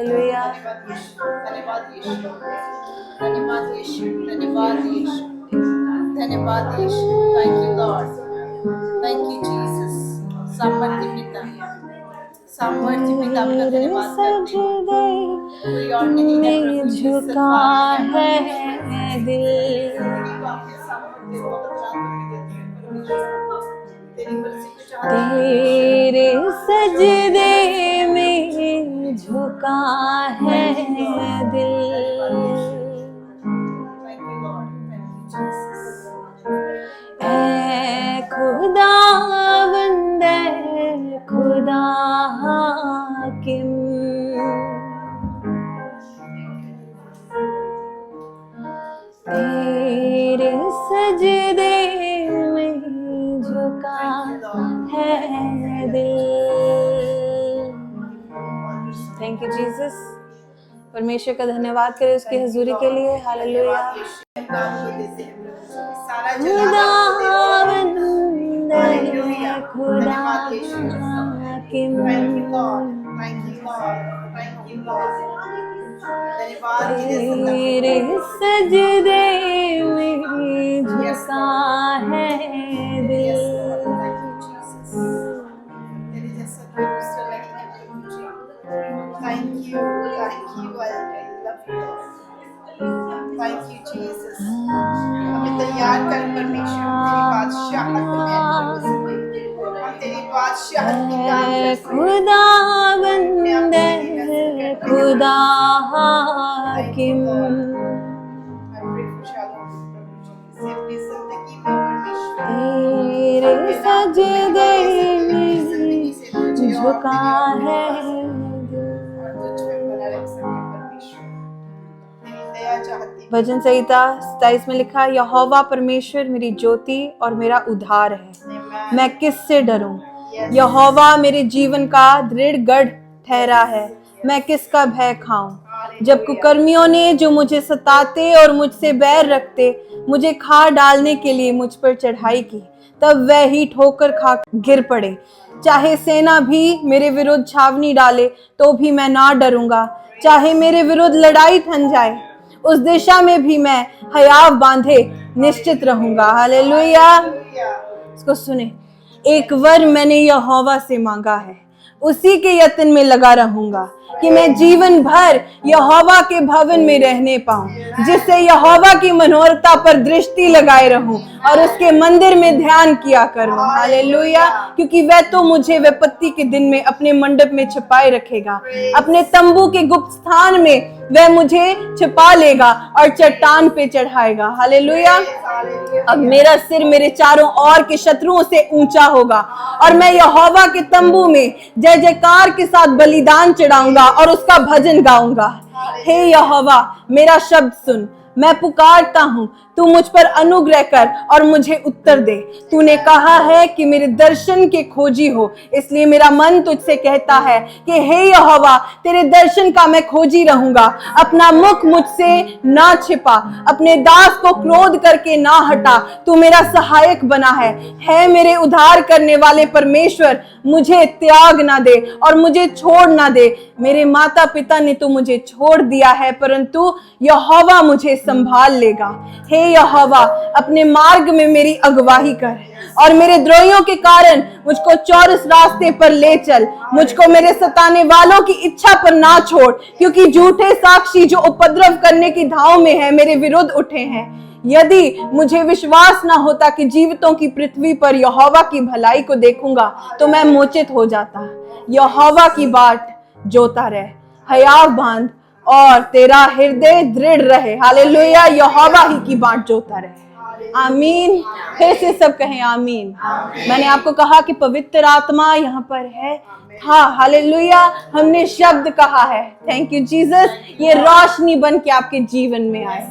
Hallelujah. धन्यवाद यीशु, धन्यवाद यीशु, धन्यवाद यीशु, धन्यवाद Yeshu. Thank you lord, thank you Jesus. सामर्थ्य पिता, सामर्थ्य पिता आपका धन्यवाद करते हैं। कोई और नहीं है प्रभु झुका सिर्फ आप है दिल, तेरे सजदे में झुका है दिल। ऐ खुदावंद खुदा हाकिम, तेरे सजदे में झुका है दिल। Thank you Jesus. परमेश्वर का धन्यवाद करें उसकी हजूरी के लिए। हालेलुया। खुदावंद खुदा हाकिम, तेरे सजदे में झुका है दिल। Thank you, I love you. Thank you, Jesus. हमें तैयार कर परमेश्वर, तेरी बादशाहत में हम तेरी बादशाहत की काम कर सकें। खुदावंद खुदा हाकिम, तेरे सजदे में झुका है। भजन संहिता 27 में लिखा, यहोवा परमेश्वर मेरी ज्योति और मेरा उद्धार है, मैं किससे डरूं। यहोवा मेरे जीवन का दृढ़ गढ़ ठहरा है, मैं किसका भय खाऊं। जब कुकर्मियों ने जो मुझे सताते और मुझसे बैर रखते मुझे खा डालने के लिए मुझ पर चढ़ाई की, तब वह ही ठोकर खा गिर पड़े। चाहे सेना भी मेरे विरुद्ध छावनी डाले तो भी मैं ना डरूंगा। चाहे मेरे विरुद्ध लड़ाई ठन जाए, उस दिशा में भी मैं हयाव बांधे निश्चित रहूंगा। हालेलुया। इसको सुने। एक वर मैंने यहोवा से मांगा है, उसी के यत्न में लगा रहूंगा कि मैं जीवन भर यहोवा के भवन में रहने पाऊं, जिससे यहोवा की मनोहरता पर दृष्टि लगाए रहूं और उसके मंदिर में ध्यान किया करूं। हालेलुया। क्योंकि वह तो मुझे विपत्ति के दिन में अपने मंडप में छिपाए रखेगा, अपने तंबू के गुप्त स्थान में वह मुझे छिपा लेगा और चट्टान पे चढ़ाएगा। हालेलुया। अब मेरा सिर मेरे चारों ओर के शत्रुओं से ऊंचा होगा और मैं यहोवा के तंबू में जय जयकार के साथ बलिदान चढ़ाऊंगा और उसका भजन गाऊंगा। हे यहोवा, मेरा शब्द सुन, मैं पुकारता हूँ, तू मुझ पर अनुग्रह कर और मुझे उत्तर दे। तूने कहा है कि मेरे दर्शन के खोजी हो, इसलिए मेरा मन तुझसे कहता है कि हे यहोवा, तेरे दर्शन का मैं खोजी रहूंगा। अपना मुख मुझसे ना छिपा, अपने दास को क्रोध करके ना हटा। तू मेरा सहायक बना है मेरे उद्धार करने वाले परमेश्वर, मुझे त्याग ना दे और मुझे छोड़ ना दे। मेरे माता पिता ने तो मुझे छोड़ दिया है, परंतु यहोवा मुझे संभाल लेगा। हे यहोवा, अपने मार्ग में मेरी अगुवाई कर और मेरे द्रोहियों के कारण मुझको चौरस रास्ते पर ले चल। मुझको मेरे सताने वालों की इच्छा पर ना छोड़, क्योंकि झूठे साक्षी जो उपद्रव करने की धाव में है मेरे विरुद्ध उठे हैं। यदि मुझे विश्वास ना होता कि जीवितों की पृथ्वी पर यहोवा की भलाई को देखूंगा, तो मैं मोचित हो जाता। यहोवा की बाट जोता रहे, हयाव बांध और तेरा हृदय दृढ़ रहे। हालेलुया। यहोवा ही की बाट जोता रहे। आमीन। फिर से सब कहें आमीन। मैंने आपको कहा कि पवित्र आत्मा यहाँ पर है। हाँ, हालेलुया। हमने शब्द कहा है। Thank you Jesus. ये रोशनी बन के आपके जीवन में आए,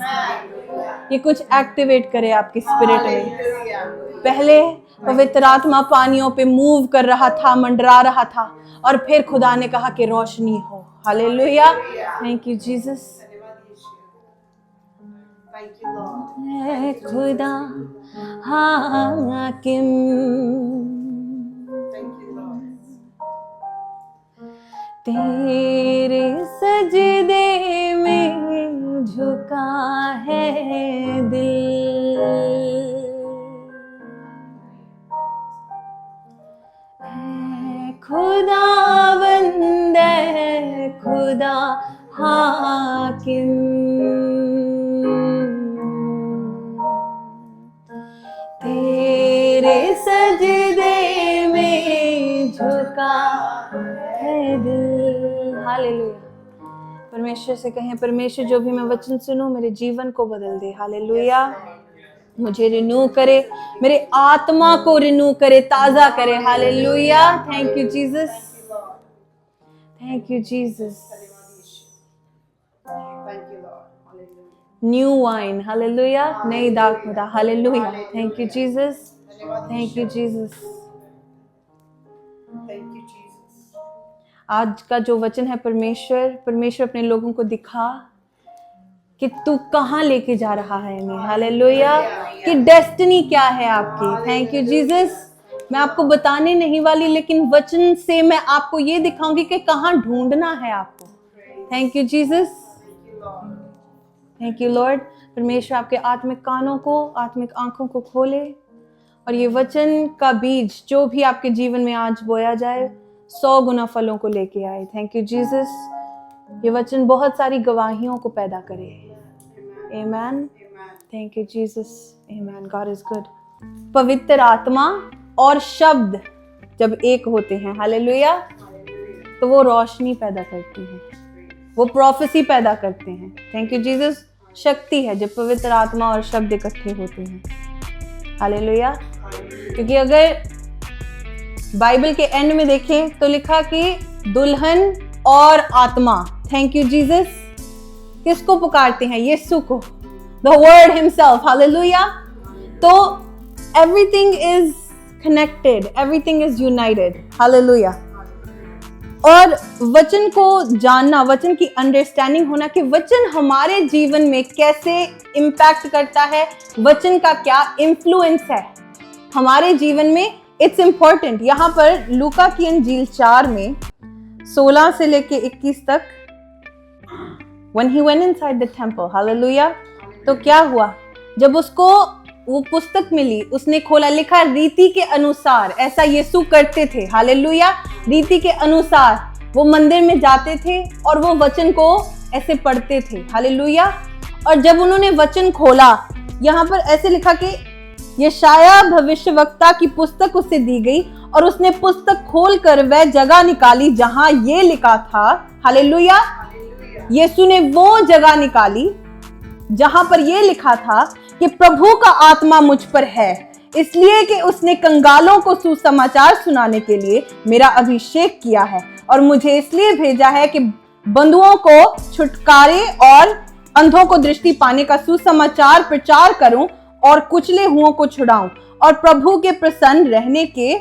ये कुछ एक्टिवेट करे आपकी स्पिरिट में। पहले पवित्र आत्मा पानियों पे मूव कर रहा था, मंडरा रहा था, और फिर खुदा ने कहा कि रोशनी हो। हालेलुया। Thank you Jesus. खुदा हाकिम, तेरे सजदे में झुका है दिल, है खुदावंद है खुदा हाकिम, तेरे सजदे में झुका है दिल। हालेलुया। परमेश्वर से कहें, परमेश्वर जो भी मैं वचन सुनूं मेरे जीवन को बदल दे। हालेलुया। मुझे रिन्यू करे, मेरे आत्मा को रिन्यू करे, ताजा करे। Hallelujah. Thank you Jesus, thank you Jesus. New wine, hallelujah, नई दाखमदा, hallelujah. Thank you Jesus, thank you Jesus. आज का जो वचन है परमेश्वर अपने लोगों को दिखा कि तू कहाँ लेके जा रहा है हमें। हालेलुया। कि डेस्टिनी क्या है आपकी। Thank you Jesus. मैं आपको बताने नहीं वाली, लेकिन वचन से मैं आपको ये दिखाऊंगी कि कहाँ ढूंढना है आपको। Thank you Jesus, thank you Lord. परमेश्वर आपके आत्मिक कानों को, आत्मिक आंखों को खोले और ये वचन का बीज जो भी आपके जीवन में आज बोया जाए 100 गुना फलों को लेके आए। Thank you Jesus. ये वचन बहुत सारी गवाहियों को पैदा करे। Amen. Thank you Jesus. Amen. God is good. पवित्र आत्मा और शब्द जब एक होते हैं, हालेलुया, तो वो रोशनी पैदा करती हैं, वो प्रोफेसी पैदा करते हैं। Thank you Jesus. शक्ति है जब पवित्र आत्मा और शब्द इकट्ठे होते हैं। हालेलुया। क्योंकि अगर बाइबल के एंड में देखें तो लिखा कि दुल्हन और आत्मा, थैंक यू जीसस, किसको पुकारते हैं? यीशु को, द वर्ड हिमसेल्फ। हालेलुया। तो everything is connected, everything is United. Hallelujah. और वचन को जानना, वचन की अंडरस्टैंडिंग होना कि वचन हमारे जीवन में कैसे इम्पैक्ट करता है, वचन का क्या इन्फ्लुएंस है हमारे जीवन में, इट्स इम्पॉर्टेंट। यहाँ पर लूका की इंजील 4 में 16 से लेके 21 तक, when he went inside the temple, hallelujah, तो क्या हुआ? जब उसको वो पुस्तक मिली, उसने खोला, लिखा रीति के अनुसार ऐसा यीशु करते थे। हालेलुया। रीति के अनुसार वो मंदिर में जाते थे और वो वचन को ऐसे पढ़ते थे। हालेलुया। और जब उन्होंने वचन खोला, यहाँ पर ऐसे लिखा कि यशाया भविष्यवक्ता की पुस्तक उसे दी गई और उसने पुस्तक खोलकर वह जगह निकाली जहां ये लिखा था। हालेलुया। यीशु ने वो जगह निकाली जहां पर ये लिखा था कि प्रभु का आत्मा मुझ पर है, इसलिए कि उसने कंगालों को सुसमाचार सुनाने के लिए मेरा अभिषेक किया है और मुझे इसलिए भेजा है कि बंधुओं को छुटकारे और अंधों को दृष्टि पाने का सुसमाचार प्रचार करूं और कुचले हुओं को छुड़ाऊं और प्रभु के प्रसन्न रहने के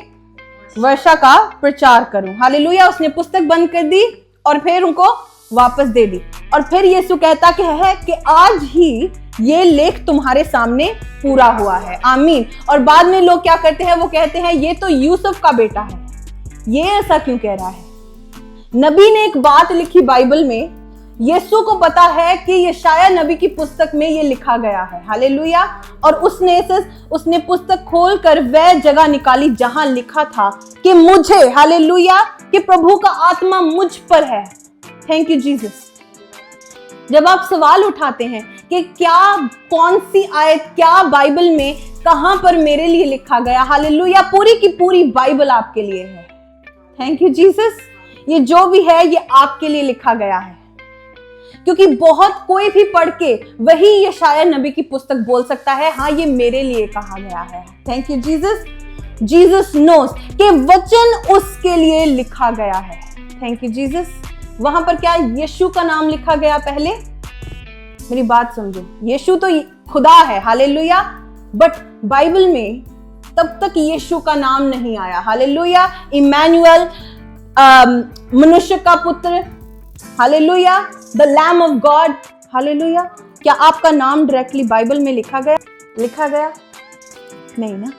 वर्षा का प्रचार करूं। हालेलुया। उसने पुस्तक बंद कर दी और फिर उनको वापस दे दी। और फिर यीशु कहता है कि आज ही ये लेख तुम्हारे सामने पूरा हुआ है। आमीन। और बाद में लोग क्या करते हैं? वो कहते हैं ये तो यूसुफ का बेटा है, ये ऐसा क्यों कह रहा है? नबी ने एक बात लिखी बाइबल में, यीशु को पता है कि यशाया नबी की पुस्तक में ये लिखा गया है। हालेलुया। और उसने पुस्तक खोलकर वह जगह निकाली जहां लिखा था कि मुझे, हालेलुया, कि प्रभु का आत्मा मुझ पर है। Thank you Jesus. जब आप सवाल उठाते हैं कि क्या, कौन सी आयत, क्या बाइबल में कहां पर मेरे लिए लिखा गया, हालेलुया, पूरी की पूरी बाइबल आपके लिए है। Thank you Jesus. ये जो भी है ये आपके लिए लिखा गया है, क्योंकि बहुत कोई भी पढ़ के वही यशाया नबी की पुस्तक बोल सकता है, हाँ ये मेरे लिए कहा गया है। Thank you Jesus. Jesus knows कि वचन उसके लिए लिखा गया है। Thank you Jesus. वहां पर क्या यीशु का नाम लिखा गया? पहले मेरी बात समझो, यीशु तो खुदा है, हालेलुया, बट बाइबल में तब तक यीशु का नाम नहीं आया। हालेलुया। इमैनुअल, मनुष्य का पुत्र, hallelujah, the lamb of God, hallelujah. क्या आपका नाम डायरेक्टली बाइबल में लिखा गया? नहीं ना।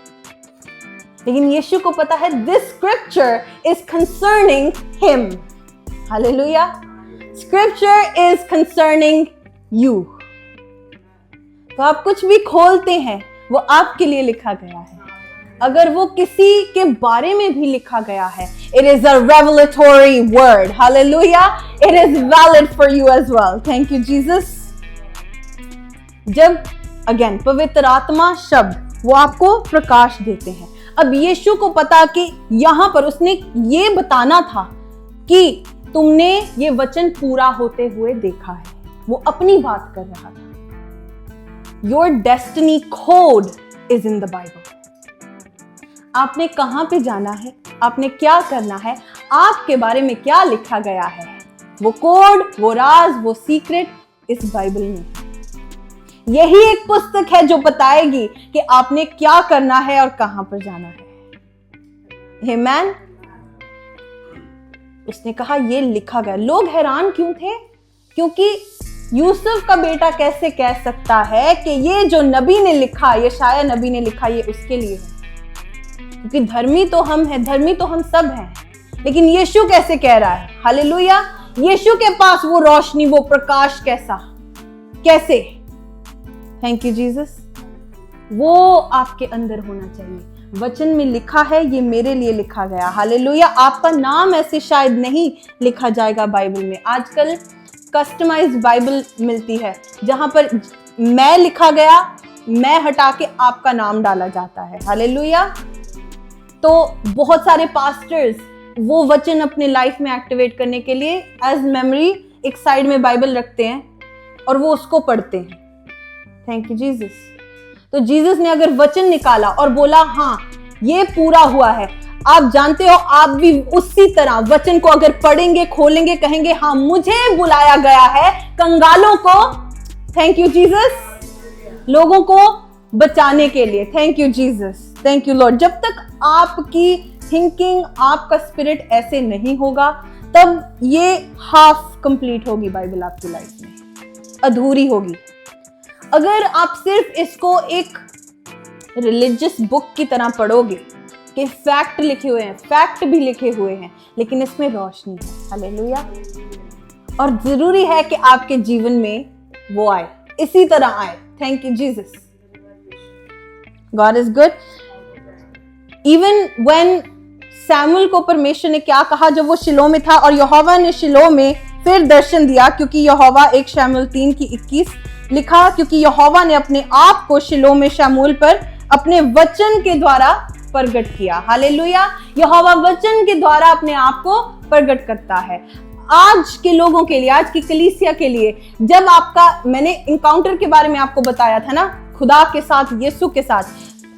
लेकिन यीशु को पता है this scripture is concerning him. Hallelujah. Scripture is concerning you. तो आप कुछ भी खोलते हैं वो आपके लिए लिखा गया है। अगर वो किसी के बारे में भी लिखा गया है, it is a revelatory word. Hallelujah. It is valid for you as well. Thank you, Jesus. जब अगेन पवित्र आत्मा शब्द वो आपको प्रकाश देते हैं। अब यीशु को पता कि यहां पर उसने ये बताना था कि तुमने ये वचन पूरा होते हुए देखा है। वो अपनी बात कर रहा था। Your destiny code is in the Bible. आपने कहां पे जाना है, आपने क्या करना है, आपके बारे में क्या लिखा गया है, वो कोड, वो राज, वो सीक्रेट इस बाइबल में है। यही एक पुस्तक है जो बताएगी कि आपने क्या करना है और कहां पर जाना है। आमीन। उसने कहा ये लिखा गया। लोग हैरान क्यों थे? क्योंकि यूसुफ का बेटा कैसे कह सकता है कि ये जो नबी ने लिखा, ये शायद नबी ने लिखा, ये उसके लिए है। क्योंकि धर्मी तो हम हैं, धर्मी तो हम सब हैं, लेकिन यीशु कैसे कह रहा है? हालेलुया। यीशु के पास वो रोशनी, वो प्रकाश कैसे? Thank you Jesus. वो आपके अंदर होना चाहिए। वचन में लिखा है, ये मेरे लिए लिखा गया। हालेलुया। आपका नाम ऐसे शायद नहीं लिखा जाएगा बाइबल में। आजकल कस्टमाइज्ड बाइबल मिलती है जहां पर मैं लिखा गया, मैं हटा के आपका नाम डाला जाता है। हालेलुया। तो बहुत सारे पास्टर्स वो वचन अपने लाइफ में एक्टिवेट करने के लिए एज मेमोरी एक साइड में बाइबल रखते हैं और वो उसको पढ़ते हैं। Thank you Jesus. तो जीसस ने अगर वचन निकाला और बोला हाँ ये पूरा हुआ है, आप जानते हो आप भी उसी तरह वचन को अगर पढ़ेंगे, खोलेंगे, कहेंगे हाँ मुझे बुलाया गया है कंगालों को, थैंक यू जीसस, लोगों को बचाने के लिए। Thank you Jesus, thank you Lord. जब तक आपकी थिंकिंग, आपका स्पिरिट ऐसे नहीं होगा, तब ये हाफ कंप्लीट होगी बाइबल आपकी लाइफ में, अधूरी होगी। अगर आप सिर्फ इसको एक रिलीजियस बुक की तरह पढ़ोगे कि फैक्ट लिखे हुए हैं, फैक्ट भी लिखे हुए हैं, लेकिन इसमें रोशनी है। हालेलुया। और जरूरी है कि आपके जीवन में वो आए, इसी तरह आए। Thank you Jesus. God is good. Even when Samuel को परमेश्वर ने क्या कहा जब वो शिलो में था, और यहोवा ने शिलो में फिर दर्शन दिया, क्योंकि यहोवा 1 शमूएल 3:21 लिखा, क्योंकि यहोवा ने अपने आप को शिलो में शमूएल पर अपने वचन के द्वारा प्रकट किया। हालेलुया। यहोवा वचन के द्वारा अपने आप को प्रकट करता है। आज के लोगों के लिए, आज की कलीसिया के लिए, जब आपका, मैंने इंकाउंटर के बारे में आपको बताया था ना, खुदा के साथ, यीशु के साथ,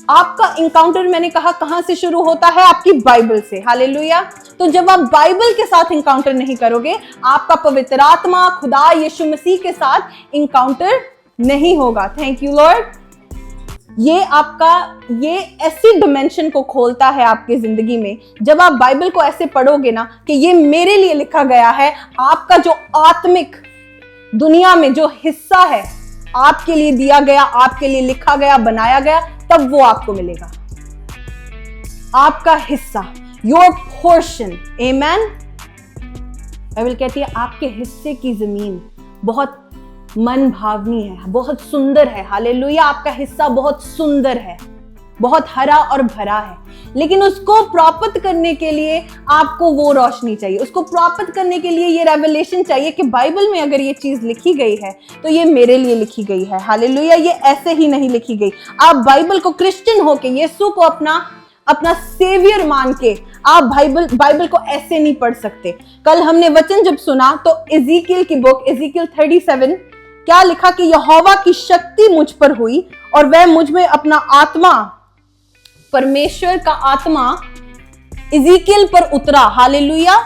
आपका इंकाउंटर मैंने कहा कहां से शुरू होता है? आपकी बाइबल से। हालेलुया। तो जब आप बाइबल के साथ इंकाउंटर नहीं करोगे, आपका पवित्र आत्मा, खुदा, यीशु मसीह के साथ इंकाउंटर नहीं होगा। Thank you Lord. ये आपका, ये ऐसी डिमेंशन को खोलता है आपकी जिंदगी में। जब आप बाइबल को ऐसे पढ़ोगे ना कि ये मेरे लिए लिखा गया है, आपका जो आत्मिक दुनिया में जो हिस्सा है आपके लिए दिया गया, आपके लिए लिखा गया, बनाया गया, तब वो आपको मिलेगा। आपका हिस्सा, योर पोर्शन। आमेन। बाइबल कहती है आपके हिस्से की जमीन बहुत मन भावनी है, बहुत सुंदर है। हालेलुया। आपका हिस्सा बहुत सुंदर है, बहुत हरा और भरा है, लेकिन उसको प्राप्त करने के लिए आपको वो रोशनी चाहिए, उसको प्राप्त करने के लिए ये रेवलेशन चाहिए कि बाइबल में अगर ये चीज लिखी गई है तो ये मेरे लिए लिखी गई है। हालेलुया। ये ऐसे ही नहीं लिखी गई। आप बाइबल को क्रिश्चियन होके, यीशु को अपना सेवियर मान के आप बाइबल को ऐसे नहीं पढ़ सकते। कल हमने वचन जब सुना तो इज़ीकियल की बुक, इज़ीकियल 37, क्या लिखा कि यहोवा की शक्ति मुझ पर हुई और वह मुझ में अपना आत्मा, परमेश्वर का आत्मा इज़ीकियल पर उतरा। हालेलुया।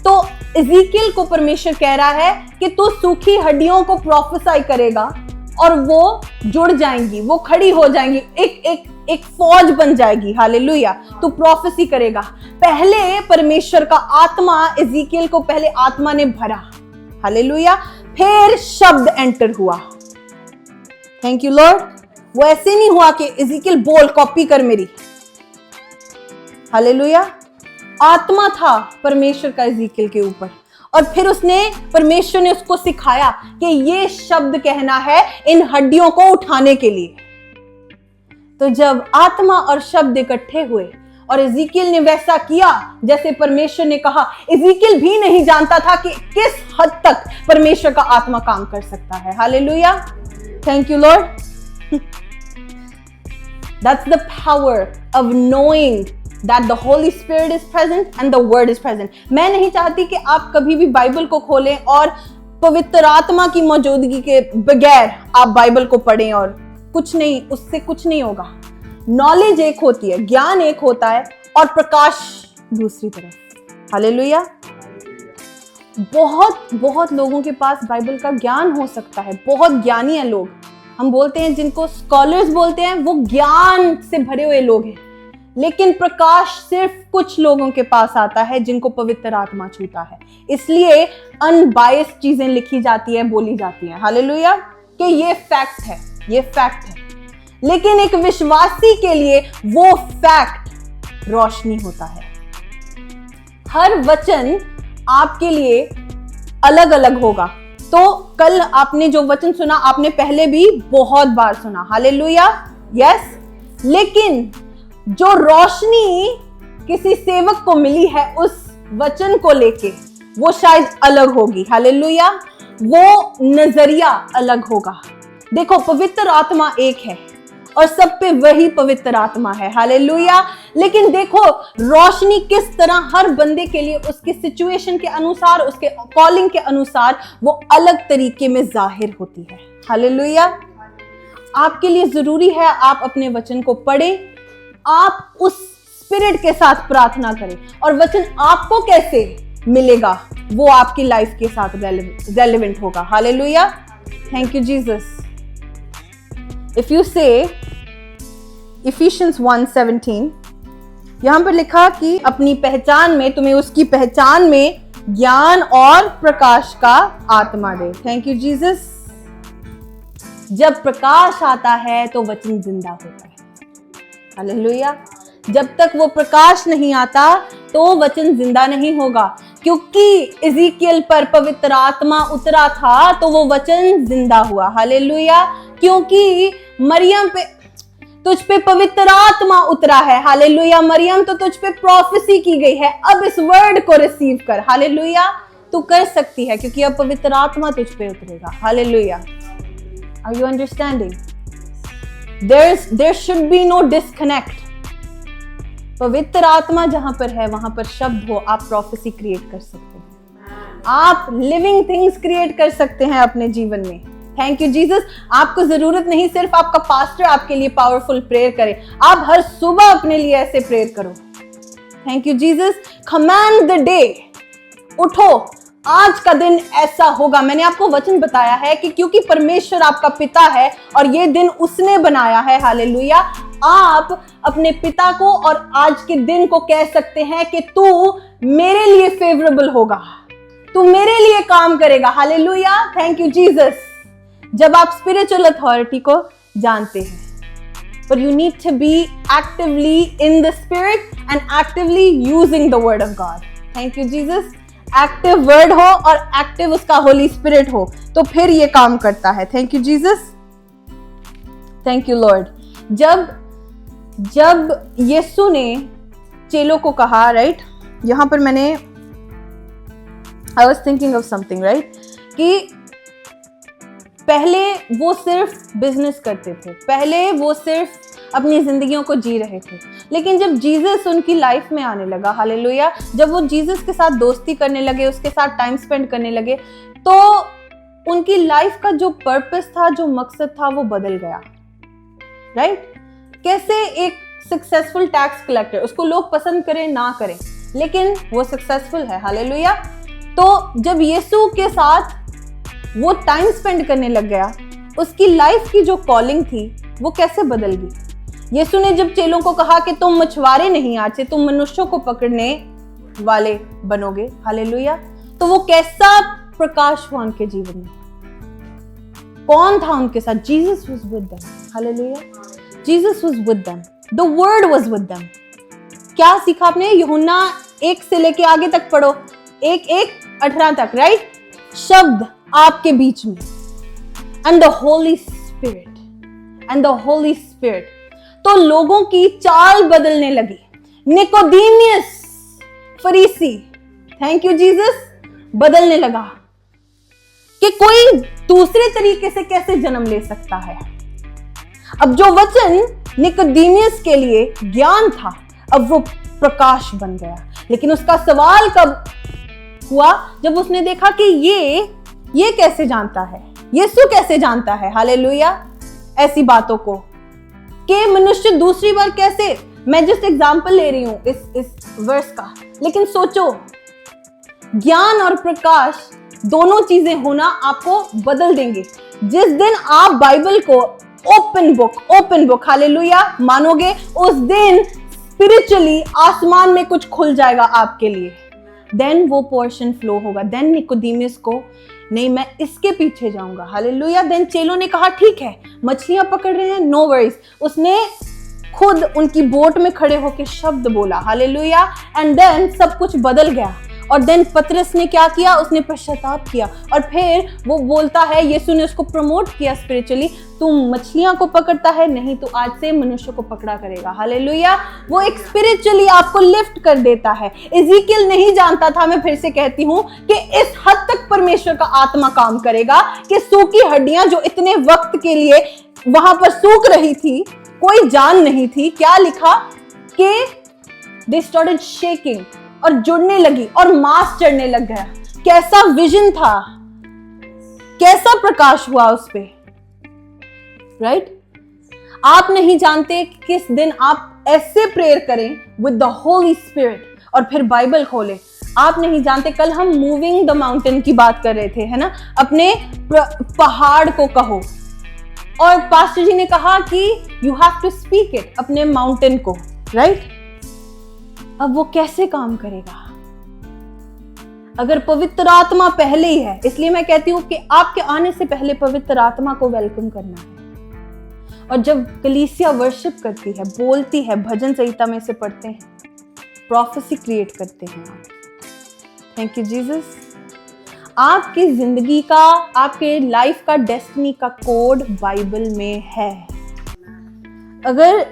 तो इज़ीकियल को परमेश्वर कह रहा है कि तू सूखी हड्डियों को प्रोफेसाई करेगा और वो जुड़ जाएंगी, वो खड़ी हो जाएंगी, एक फौज बन जाएगी। हालेलुया। तू प्रोफेसी करेगा। पहले परमेश्वर का आत्मा इज़ीकियल को, पहले आत्मा ने भरा। हालेलुया। फिर शब्द एंटर हुआ। Thank you Lord. वो ऐसे नहीं हुआ कि इज़ीकियल बोल, कॉपी कर मेरी। हालेलुया। आत्मा था परमेश्वर का इज़ीकियल के ऊपर, और फिर परमेश्वर ने उसको सिखाया कि ये शब्द कहना है इन हड्डियों को उठाने के लिए। तो जब आत्मा और शब्द इकट्ठे हुए और इज़ीकियल ने वैसा किया जैसे परमेश्वर ने कहा, इज़ीकियल भी नहीं जानता था कि किस हद तक परमेश्वर का आत्मा काम कर सकता है। Hallelujah, thank you Lord. That's the power of knowing that the Holy Spirit is present and the Word is present. मैं नहीं चाहती कि आप कभी भी बाइबल को खोलें और पवित्र आत्मा की मौजूदगी के बगैर आप बाइबल को पढ़ें और कुछ नहीं, उससे कुछ नहीं होगा। नॉलेज एक होती है, ज्ञान एक होता है, और प्रकाश दूसरी तरफ। हालेलुया। बहुत लोगों के पास बाइबल का ज्ञान हो सकता है, बहुत ज्ञानी है लोग, हम बोलते हैं जिनको स्कॉलर्स बोलते हैं, वो ज्ञान से भरे हुए लोग हैं, लेकिन प्रकाश सिर्फ कुछ लोगों के पास आता है जिनको पवित्र आत्मा छूता है। इसलिए अनबायस्ड चीजें लिखी जाती है, बोली जाती हैं। हालेलुया, कि ये फैक्ट है, ये फैक्ट है। लेकिन एक विश्वासी के लिए वो फैक्ट रोशनी होता है। हर वचन आपके लिए अलग अलग होगा। तो कल आपने जो वचन सुना, आपने पहले भी बहुत बार सुना। Hallelujah, yes. लेकिन जो रोशनी किसी सेवक को मिली है उस वचन को लेके, वो शायद अलग होगी। हालेलुया, वो नजरिया अलग होगा। देखो, पवित्र आत्मा एक है और सब पे वही पवित्र आत्मा है। हालेलुया। लेकिन देखो, रोशनी किस तरह हर बंदे के लिए उसके सिचुएशन के अनुसार, उसके कॉलिंग के अनुसार वो अलग तरीके में जाहिर होती है। हालेलुया। आपके लिए जरूरी है आप अपने वचन को पढ़ें, आप उस स्पिरिट के साथ प्रार्थना करें, और वचन आपको कैसे मिलेगा वो आपकी लाइफ के साथ रेलेवेंट होगा। Hallelujah, thank you Jesus. If you say Ephesians 1:17, यहां पर लिखा कि अपनी पहचान में, तुम्हें उसकी पहचान में ज्ञान और प्रकाश का आत्मा दे। Thank you Jesus. जब प्रकाश आता है तो वचन जिंदा होता है। हालेलुया। जब तक वो प्रकाश नहीं आता तो वचन जिंदा नहीं होगा, क्योंकि इज़ीकियल पर पवित्र आत्मा उतरा था तो वो वचन जिंदा हुआ। हालेलुया। क्योंकि मरियम पे, तुझ पे पवित्र आत्मा उतरा है। हालेलुया। मरियम, तो तुझ पे प्रोफेसी की गई है, अब इस वर्ड को रिसीव कर। हालेलुया। तू कर सकती है क्योंकि अब पवित्र आत्मा तुझ पे उतरेगा। Hallelujah. Are you understanding? There should be no disconnect. पवित्र आत्मा जहां पर है वहां पर शब्द हो, आप प्रोफेसी क्रिएट कर सकते हैं, आप लिविंग थिंग्स क्रिएट कर सकते हैं अपने जीवन में। Thank you Jesus. आपको जरूरत नहीं सिर्फ आपका पास्टर आपके लिए पावरफुल प्रेयर करे, आप हर सुबह अपने लिए ऐसे प्रेयर करो। Thank you Jesus. Command the day, उठो, आज का दिन ऐसा होगा। मैंने आपको वचन बताया है कि क्योंकि परमेश्वर आपका पिता है और ये दिन उसने बनाया है। हालेलुया। आप अपने पिता को और आज के दिन को कह सकते हैं कि तू मेरे लिए फेवरेबल होगा, तू मेरे लिए काम करेगा। Hallelujah, thank you Jesus. जब आप स्पिरिचुअल अथॉरिटी को जानते हैं, but you need to be actively in the spirit and actively using the word of God. Thank you Jesus. Active word हो और एक्टिव उसका होली स्पिरिट हो तो फिर ये काम करता है। Thank you Jesus, thank you Lord. जब यीशु ने चेलों को कहा, राइट, यहां पर मैंने I was thinking of something, right, कि पहले वो सिर्फ बिजनेस करते थे, पहले वो सिर्फ अपनी जिंदगियों को जी रहे थे, लेकिन जब जीसस उनकी लाइफ में आने लगा, हालेलुया, जब वो जीसस के साथ दोस्ती करने लगे, उसके साथ टाइम स्पेंड करने लगे, तो उनकी लाइफ का जो पर्पस था, जो मकसद था, वो बदल गया। राइट? कैसे एक सक्सेसफुल टैक्स कलेक्टर, उसको लोग पसंद करें ना करें, लेकिन वो सक्सेसफुल है, हालेलुया। तो जब यीशु के साथ वो टाइम स्पेंड करने लग गया, उसकी लाइफ की जो कॉलिंग थी वो कैसे बदल गई। यीशु ने जब चेलों को कहा कि तुम मछुआरे नहीं, आज से तुम मनुष्यों को पकड़ने वाले बनोगे, हालेलुया, तो वो कैसा प्रकाश हुआ उनके जीवन में। कौन था उनके साथ? Jesus was with them, hallelujah, Jesus was with them, the word was with them. क्या सीखा आपने? यूहन्ना 1 से लेके आगे तक पढ़ो, 1:18 तक, राइट? शब्द आपके बीच में, एंड द होली स्पिरिट, तो लोगों की चाल बदलने लगी। निकोदेमियस फरीसी, थैंक यू जीसस, बदलने लगा कि कोई दूसरे तरीके से कैसे जन्म ले सकता है। अब जो वचन निकोदेमियस के लिए ज्ञान था, अब वो प्रकाश बन गया। लेकिन उसका सवाल कब हुआ? जब उसने देखा कि ये कैसे जानता है, यीशु कैसे जानता है, हालेलुया, ऐसी बातों को, कि मनुष्य दूसरी बार कैसे। मैं जस्ट एग्जांपल ले रही हूं इस वर्स का, लेकिन सोचो, ज्ञान और प्रकाश दोनों चीजें होना आपको बदल देंगे। जिस दिन आप बाइबल को ओपन बुक हालेलुया मानोगे, उस दिन स्पिरिचुअली आसमान में कुछ खुल जाएगा आपके लिए। देन वो पोर्शन फ्लो होगा। देन निकोदेमियस को, नहीं मैं इसके पीछे जाऊंगा, हालेलुया। देन चेलों ने कहा ठीक है, मछलियां पकड़ रहे हैं, नो वरीज। उसने खुद उनकी बोट में खड़े होकर शब्द बोला, हालेलुया, एंड देन सब कुछ बदल गया। और देन पतरस ने क्या किया? उसने पश्चाताप किया, और फिर वो बोलता है, यीशु ने उसको प्रमोट किया स्पिरिचुअली, तू मछलियां को पकड़ता है, नहीं तो आज से मनुष्य को पकड़ा करेगा, हालेलुया। वो एक स्पिरिचुअली आपको लिफ्ट कर देता है। इज़ीकियल नहीं जानता था, मैं फिर से कहती हूं, कि इस हद तक परमेश्वर का आत्मा काम करेगा कि सूखी हड्डियां जो इतने वक्त के लिए वहां पर सूख रही थी, कोई जान नहीं थी, क्या लिखा कि दे स्टार्टेड शेकिंग, और जुड़ने लगी और मांस चढ़ने लग गया। कैसा विजन था, कैसा प्रकाश हुआ उस पे, राइट? आप नहीं जानते कि किस दिन आप ऐसे प्रेयर करें विद द होली स्पिरिट और फिर बाइबल खोलें। आप नहीं जानते, कल हम मूविंग द माउंटेन की बात कर रहे थे, है ना? अपने पहाड़ को कहो, और पास्टर जी ने कहा कि you have to speak it, अपने माउंटेन को, राइट? अब वो कैसे काम करेगा अगर पवित्र आत्मा पहले ही है? इसलिए मैं कहती हूं कि आपके आने से पहले पवित्र आत्मा को वेलकम करना है। और जब कलीसिया वर्शिप करती है, बोलती है, भजन संहिता में से पढ़ते हैं, प्रोफेसी क्रिएट करते हैं। Thank you Jesus. आपकी जिंदगी का, आपके लाइफ का डेस्टिनी का कोड बाइबल में है। अगर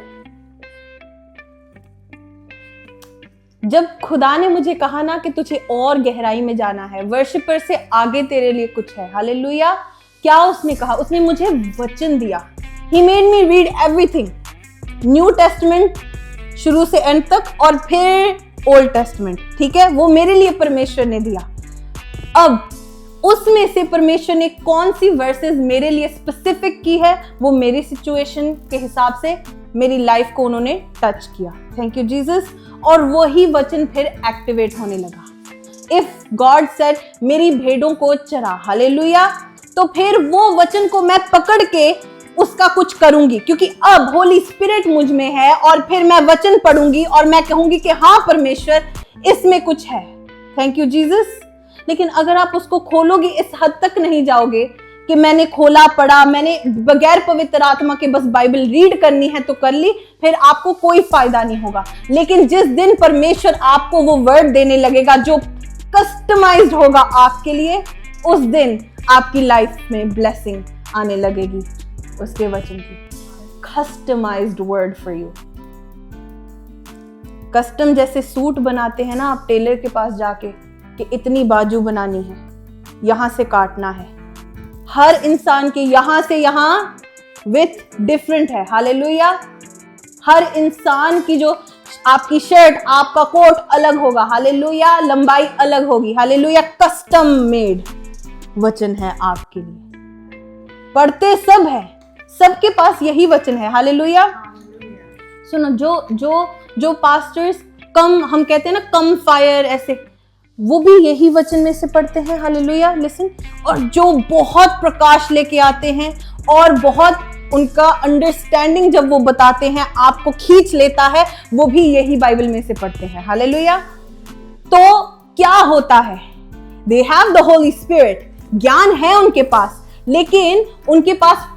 जब खुदा ने मुझे कहा ना कि तुझे और गहराई में जाना है, वर्शिपर से आगे तेरे लिए कुछ है, हालेलुया, क्या उसने कहा? उसने मुझे वचन दिया। He made me read everything, new testament शुरू से एंड तक, और फिर ओल्ड टेस्टमेंट, ठीक है? वो मेरे लिए परमेश्वर ने दिया। अब उसमें से परमेश्वर ने कौन सी वर्सेस मेरे लिए स्पेसिफिक की है, वो मेरी सिचुएशन के हिसाब से मेरी लाइफ को उन्होंने टच किया। Thank you Jesus. और वही वचन फिर एक्टिवेट होने लगा। इफ गॉड सेड मेरी भेड़ों को चरा, हालेलुया, तो फिर वो वचन को मैं पकड़ के उसका कुछ करूंगी, क्योंकि अब होली स्पिरिट मुझ में है। और फिर मैं वचन पढ़ूंगी और मैं कहूंगी कि हाँ परमेश्वर, इसमें कुछ है। Thank you Jesus. लेकिन अगर आप उसको खोलोगे, इस हद तक नहीं जाओगे कि मैंने खोला, पढ़ा, मैंने बगैर पवित्र आत्मा के बस बाइबल रीड करनी है तो कर ली, फिर आपको कोई फायदा नहीं होगा। लेकिन जिस दिन परमेश्वर आपको वो वर्ड देने लगेगा जो कस्टमाइज्ड होगा आपके लिए, उस दिन आपकी लाइफ में ब्लेसिंग आने लगेगी उसके वचन की। Customized word for you. Custom जैसे सूट बनाते हैं ना आप टेलर के पास जाके, कि इतनी बाजू बनानी है, यहां से काटना है, हर इंसान के यहां से यहां विथ डिफरेंट है, हालेलुया। हर इंसान की जो आपकी शर्ट, आपका कोट अलग होगा, हालेलुया, लंबाई अलग होगी, हालेलुया। कस्टम मेड वचन है आपके लिए। पढ़ते सब है, सबके पास यही वचन है, हालेलुया। सुनो, जो पास्टर्स कम, हम कहते हैं ना कम फायर, ऐसे, वो भी यही वचन में से पढ़ते हैं, हालेलुया, लिसन। और जो बहुत प्रकाश लेके आते हैं और बहुत उनका अंडरस्टैंडिंग जब वो बताते हैं आपको खींच लेता है, वो भी यही बाइबल में से पढ़ते हैं, हालेलुया। तो क्या होता है? They have the Holi spirit, ज्ञान है उनके पास, लेकिन उनके पास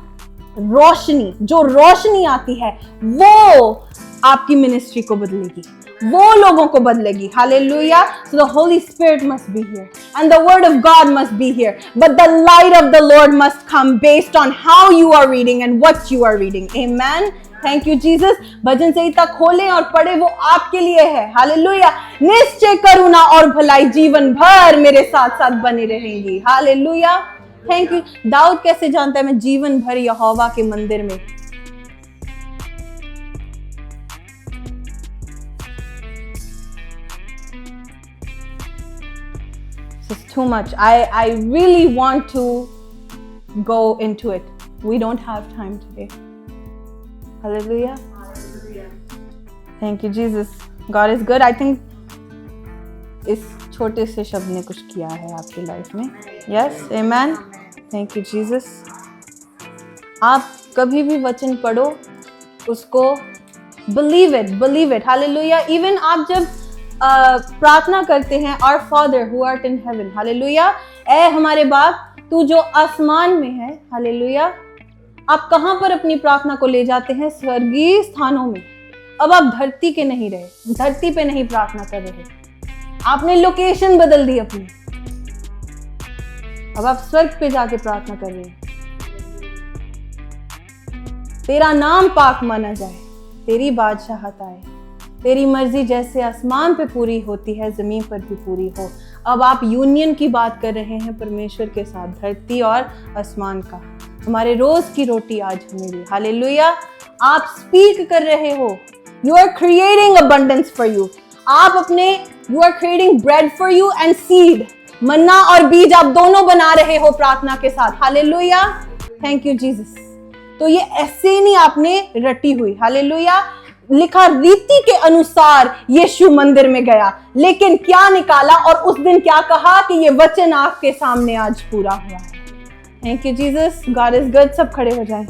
रोशनी, जो रोशनी आती है वो आपकी मिनिस्ट्री को बदलेगी। वो लोगों को बदलेगी. Hallelujah. So the Holy Spirit must be here and the word of God must be here, but the light of the Lord must come based on how you are reading and what you are reading. Amen. Thank you Jesus. भजन संहिता खोलें और पढ़े, वो आपके लिए है. Hallelujah. निश्चय करुणा और भलाई जीवन भर मेरे साथ साथ बनी रहेंगी. हालेलुया. Thank you. दाऊद कैसे जानता है मैं जीवन भर यहोवा के मंदिर में? It's too much. I really want to go into it. We don't have time today. Hallelujah. Thank you Jesus. God is good. I think इस छोटे से शब्द ने कुछ किया है आपकी लाइफ में. Yes, amen. Thank you Jesus. आप कभी भी वचन पढ़ो, उसको believe it. Hallelujah. Even आप जब प्रार्थना करते हैं, Our Father who art in heaven, hallelujah, ऐ हमारे बाप तू जो आसमान में है, हालेलुया. आप कहां पर अपनी प्रार्थना को ले जाते हैं? स्वर्गीय स्थानों में. अब आप धरती के नहीं रहे, धरती पे नहीं प्रार्थना कर रहे, आपने लोकेशन बदल दी अपनी. अब आप स्वर्ग पे जाके प्रार्थना कर रहे हैं. तेरा नाम पाक माना जाए, तेरी बादशाहत आए, तेरी मर्जी जैसे आसमान पे पूरी होती है जमीन पर भी पूरी हो. अब आप यूनियन की बात कर रहे हैं परमेश्वर के साथ, धरती और आसमान का. हमारे रोज की रोटी आज हमें दे. हालेलुया. आप स्पीक कर रहे हो. You are creating abundance for you. आप अपने you are creating bread for you and seed. Manna और बीज आप दोनों बना रहे हो प्रार्थना के साथ. हालेलुया. Thank you Jesus. तो ये ऐसे नहीं आपने रटी हुई. हालेलुया. लिखा रीति के अनुसार यीशु मंदिर में गया, लेकिन क्या निकाला और उस दिन क्या कहा कि ये वचन आपके सामने आज पूरा हुआ है. Thank you Jesus. God is good. सब खड़े हो जाएं.